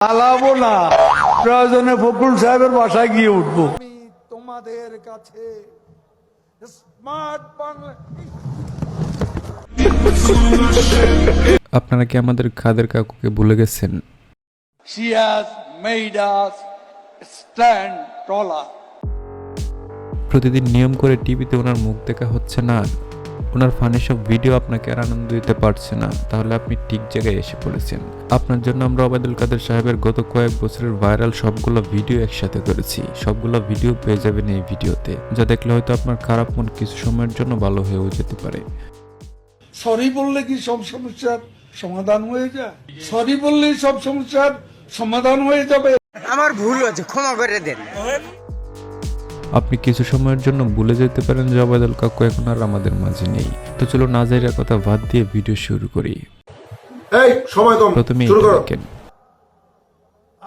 পালাবো না, প্রয়োজনে ফখরুল সাহেবের বাসায় গিয়ে উঠবো। আমি তোমাদের কাছে স্মার্ট বাংলা। আপনারা কি আমাদের কাদের কাকুকে ভুলে গেছেন? She has made us stand taller. প্রতিদিন নিয়ম করে টিভিতে ওনার মুখ দেখা হচ্ছে না, ওনার ফানি সব ভিডিও আপনাকে আর আনন্দ দিতে পারছে না, তাহলে আপনি ঠিক জায়গায় এসে পড়েছেন। আপনার জন্য আমরা ওবায়দুল কাদের সাহেবের গত কয়েক বছরের ভাইরাল সবগুলো ভিডিও একসাথে করেছি। সবগুলো ভিডিও পেয়ে যাবেন এই ভিডিওতে, যা দেখলে হয়তো আপনার খারাপ মন কিছু সময়ের জন্য ভালো হয়েও যেতে পারে। সরি বললে কি সব সমস্যার সমাধান হয়ে যায়? সরি বললেই সব সমস্যার সমাধান হয়ে যাবে? আমার ভুল হয়েছে, ক্ষমা করে দেন। আপনি কিছু সময়ের জন্য ভুলে যেতে পারেন যে ওবায়দুল কাকু এখন আর আমাদের মাঝে নেই। তো চলো নাজাইরা কথা বাদ দিয়ে ভিডিও শুরু করি। এই সময় কম, প্রথমে শুরু করো। দেখেন,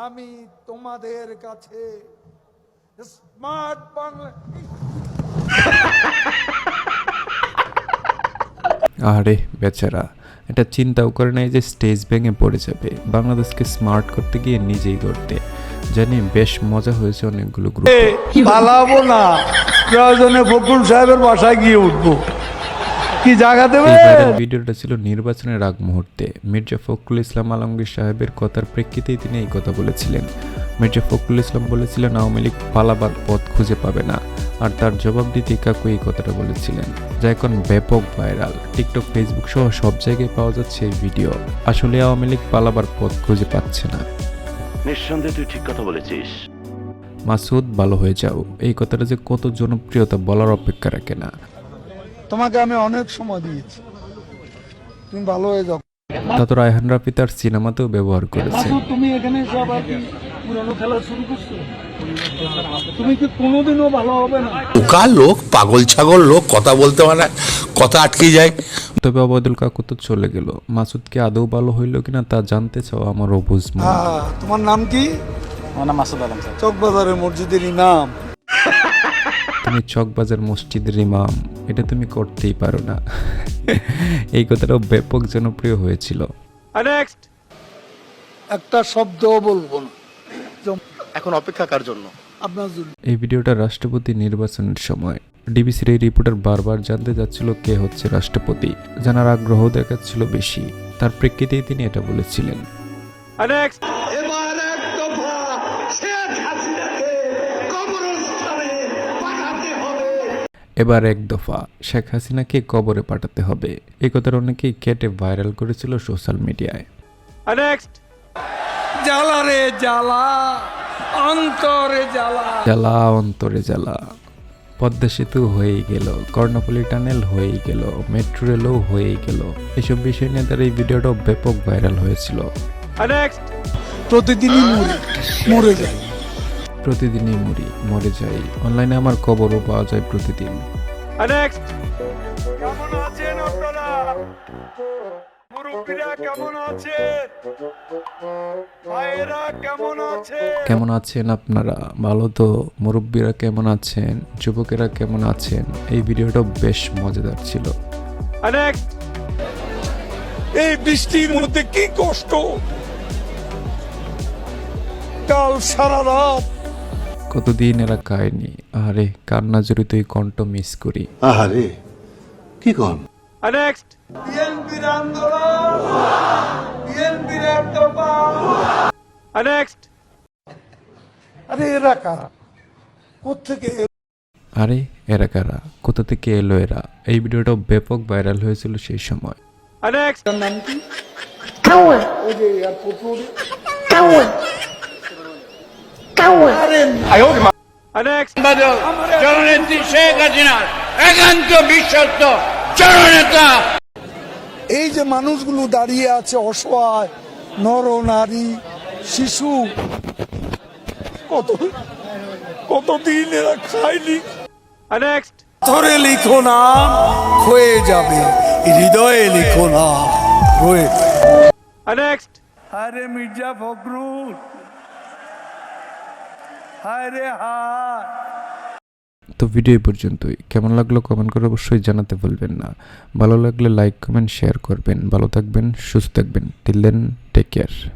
আমি তোমাদের কাছে স্মার্ট বাংলা। আরে বেচারা, এটা চিন্তাও করে নাই যে স্টেজ ভেঙে পড়ে যাবে। বাংলাদেশকে স্মার্ট করতে গিয়ে নিজেই করতে জানি। বেশ মজা হয়েছে অনেকগুলো গ্রুপ। পালাবো না, প্রয়োজনে ফখরুল সাহেবের বাসায় গিয়ে উঠবো। কি জায়গা দেবে? ভিডিওটা ছিল নির্বাচনের আগ মুহূর্তে। মির্জা ফখরুল ইসলাম আলমগীর সাহেবের কথার প্রেক্ষিতেই তিনি এই কথা বলেছিলেন। মির্জা ফখরুল ইসলাম বলেছিলেন আওয়ামী লীগ পালাবার পথ খুঁজে পাবে না, আর তার জবাব দিতে কাকু এই কথাটা বলেছিলেন, যা এখন ব্যাপক ভাইরাল। টিকটক, ফেসবুক সহ সব জায়গায় পাওয়া যাচ্ছে এই ভিডিও। আসলে আওয়ামী লীগ পালাবার পথ খুঁজে পাচ্ছে না। নিঃসন্দেহে তুই ঠিক কথা বলেছিস। মাসুদ ভালো হয়ে যাও, এই কথাটা যে কত জনপ্রিয়তা বলার অপেক্ষা রাখে না। তোমাকে আমি অনেক সময় দিয়েছি, তুমি ভালো হয়ে যাও। তা তো রায়হান রাফি তার সিনেমাতেও ব্যবহার করেছে। তুমি এখানে এসে আবার কি পুরানো খেলা শুরু করছো? তুমি কি কোনোদিনও ভালো হবে না? বোকা লোক, পাগল ছাগল লোক, কথা বলতে মানে কথা আটকে যায়। তবে ওবায়দুল কাকু তো চলে গেল, মাসুদ কি আদৌ ভালো হইল কিনা তা জানতে চাও আমার অবুঝ মন। তোমার নাম কি? আমার নাম মাসুদ আলম স্যার। চকবাজারের মসজিদের ইমাম। তুমি চকবাজার মসজিদের ইমাম, এটা তুমি করতেই পারো না। এই কথাটাও ব্যাপক জনপ্রিয় হয়েছিল। একটা শব্দও বলবো না এখন অপেক্ষা কার জন্য? আপনার জন্য। এই ভিডিওটা রাষ্ট্রপতি নির্বাচনের সময়। ডিবিসির এই রিপোর্টার বারবার জানতে যাচ্ছিল কে হচ্ছে রাষ্ট্রপতি, জানার আগ্রহ দেখাচ্ছিল বেশি। তার প্রেক্ষিতেই তিনি এটা বলেছিলেন। এবার এক দফা শেখ হাসিনাকে কবরস্থানে পাঠাতে হবে। এবার এক দফা শেখ হাসিনাকে কবরে পাঠাতে হবে। এই কথাটা অনেকেই কেটে ভাইরাল করেছিল সোশ্যাল মিডিয়ায়। জ্বালা রে জ্বালা, অন্তরে জ্বালা। জ্বালা অন্তরে জ্বালা। পদ্মা সেতু হয়েই গেল, কর্ণফুলী টানেল হয়েই গেল, মেট্রো রেলও হয়েই গেল। এসব বিষয় নিয়ে তার এই ভিডিওটাও ব্যাপক ভাইরাল হয়েছিল। প্রতিদিনই মরে যায়। প্রতিদিনই মরে যাই। অনলাইনে আমার খবরও পাওয়া যায় প্রতিদিন। কেমন আছেন আপনারা? মুরব্বীরা কেমন আছে? ভাইয়েরা কেমন আছে? কেমন আছেন আপনারা? ভালো তো। মুরব্বীরা কেমন আছেন? যুবকেরা কেমন আছেন? এই ভিডিওটা বেশ মজাদার ছিল। এই বৃষ্টির মধ্যে কি কষ্ট! কাল সারা রাত কতদিন এরা খায়নি। আরে কান্না জড়িত এই কণ্ঠ মিস করি। আহারে কি কন? বিএনপির আন্দোলন, বিএনপির এক দফা। আরে এরা কারা? কোত্থেকে এলো? আরে এরা কারা? কোথা থেকে এলো এরা? এই ভিডিওটাও ব্যাপক ভাইরাল হয়েছিল সেই সময়। নাম কি? ওই যে এয়ারপোর্ট রোডে। জননেত্রী শেখ হাসিনার একান্ত বিশ্বস্ত জননেতা। এই যে মানুষগুলো দাঁড়িয়ে আছে অসহায়, নর নারী শিশু, কতদিন এরা খায়নি। ধরে লিখো না হয়ে যাবে, হৃদয়ে লিখো না রয়ে। আরে মির্জা ফখরুল, হায় রে হায়। তো ভিডিও পর্যন্তই। কেমন লাগলো কমেন্ট করে অবশ্যই জানাতে ভুলবেন না। ভালো লাগলে লাইক, কমেন্ট, শেয়ার করবেন। ভালো থাকবেন, সুস্থ থাকবেন। Till then, take care.